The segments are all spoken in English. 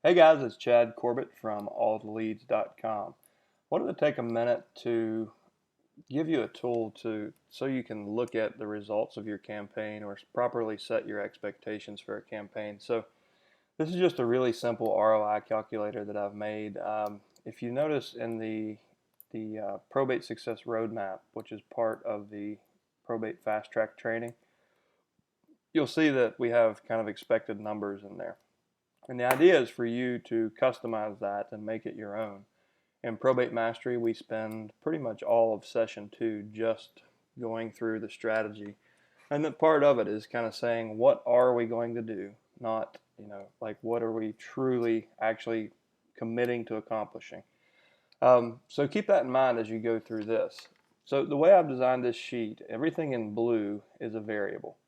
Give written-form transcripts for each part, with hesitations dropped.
Hey guys, it's Chad Corbett from alltheleads.com. Wanted to take a minute to give you a tool so you can look at the results of your campaign or properly set your expectations for a campaign. So this is just a really simple ROI calculator that I've made. If you notice in the Probate Success Roadmap, which is part of the Probate Fast Track training, you'll see that we have kind of expected numbers in there. And the idea is for you to customize that and make it your own. In Probate Mastery, we spend pretty much all of session 2 just going through the strategy. And then part of it is kind of saying, what are we going to do? Not, like what are we truly actually committing to accomplishing? So keep that in mind as you go through this. So the way I've designed this sheet, everything in blue is a variable.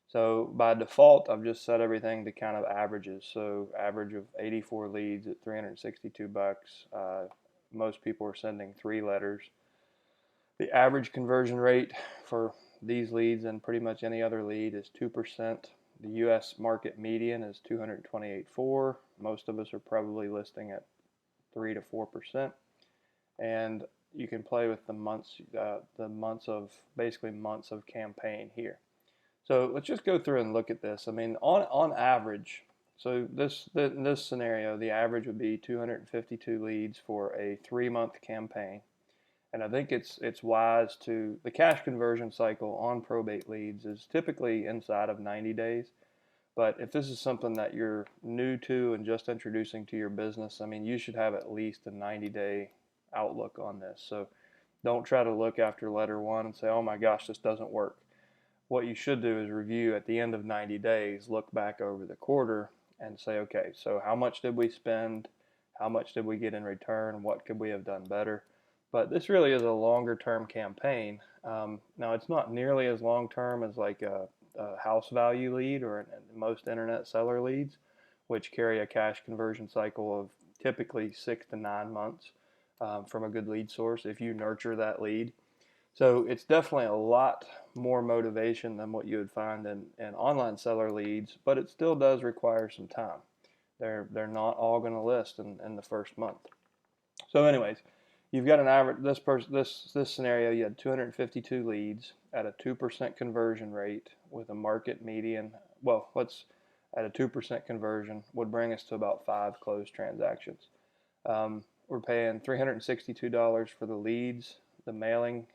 So by default, I've just set everything to kind of averages. So average of 84 leads at $362. Most people are sending 3 letters. The average conversion rate for these leads and pretty much any other lead is 2%. The U.S. market median is 228.4. Most of us are probably listing at 3 to 4%. And you can play with the months of basically months of campaign here. So let's just go through and look at this. I mean, on average, so in this scenario, the average would be 252 leads for a 3-month campaign. And I think it's wise to, the cash conversion cycle on probate leads is typically inside of 90 days. But if this is something that you're new to and just introducing to your business, I mean, you should have at least a 90-day outlook on this. So don't try to look after letter 1 and say, oh my gosh, this doesn't work. What you should do is review at the end of 90 days, look back over the quarter and say, okay, so how much did we spend? How much did we get in return? What could we have done better? But this really is a longer term campaign. Now it's not nearly as long term as like a house value lead or most internet seller leads, which carry a cash conversion cycle of typically 6 to 9 months from a good lead source if you nurture that lead. So it's definitely a lot more motivation than what you would find in online seller leads, but it still does require some time. They're not all going to list in the first month. So anyways, you've got an average, this scenario, you had 252 leads at a 2% conversion rate with a market median, well, at a 2% conversion would bring us to about 5 closed transactions. We're paying $362 for the leads. The mailing,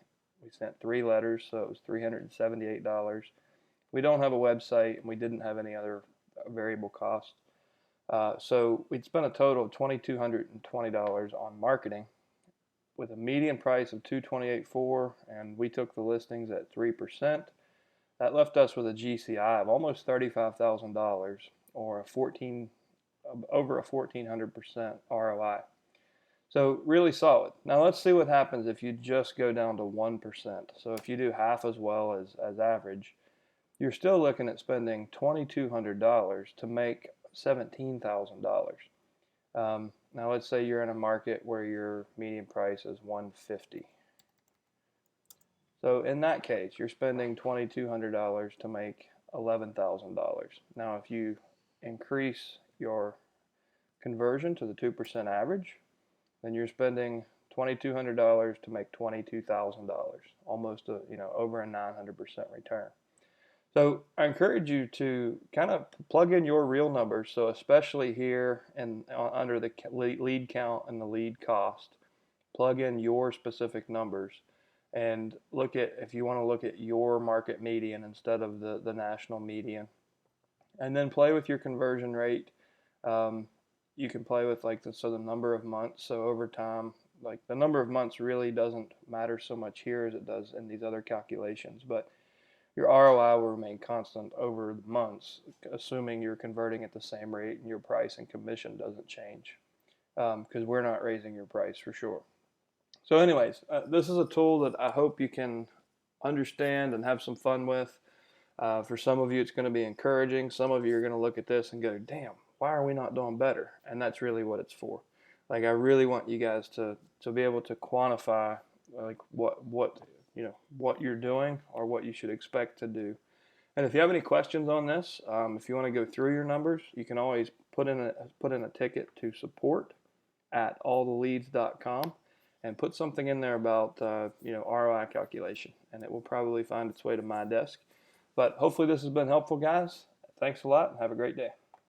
we sent 3 letters, so it was $378. We don't have a website, and we didn't have any other variable cost. So we'd spent a total of $2,220 on marketing with a median price of $228.4, and we took the listings at 3%. That left us with a GCI of almost $35,000 or over a 1,400% ROI. So really solid. Now let's see what happens if you just go down to 1%. So if you do half as well as average, you're still looking at spending $2,200 to make $17,000. Now let's say you're in a market where your median price is $150. So in that case, you're spending $2,200 to make $11,000. Now if you increase your conversion to the 2% average, then you're spending $2,200 to make $22,000, almost over a 900% return. So I encourage you to kind of plug in your real numbers. So especially here and under the lead count and the lead cost, plug in your specific numbers and look at, if you want to look at your market median instead of the national median, and then play with your conversion rate. You can play with the number of months. So over time, like the number of months really doesn't matter so much here as it does in these other calculations. But your ROI will remain constant over the months, assuming you're converting at the same rate and your price and commission doesn't change, because we're not raising your price for sure. So anyways, this is a tool that I hope you can understand and have some fun with. For some of you, it's going to be encouraging. Some of you are going to look at this and go, damn, why are we not doing better? And that's really what it's for. Like, I really want you guys to be able to quantify like what you're doing or what you should expect to do. And if you have any questions on this, if you want to go through your numbers, you can always put in a ticket to support at alltheleads.com and put something in there about ROI calculation, and it will probably find its way to my desk. But hopefully this has been helpful, guys. Thanks a lot and have a great day.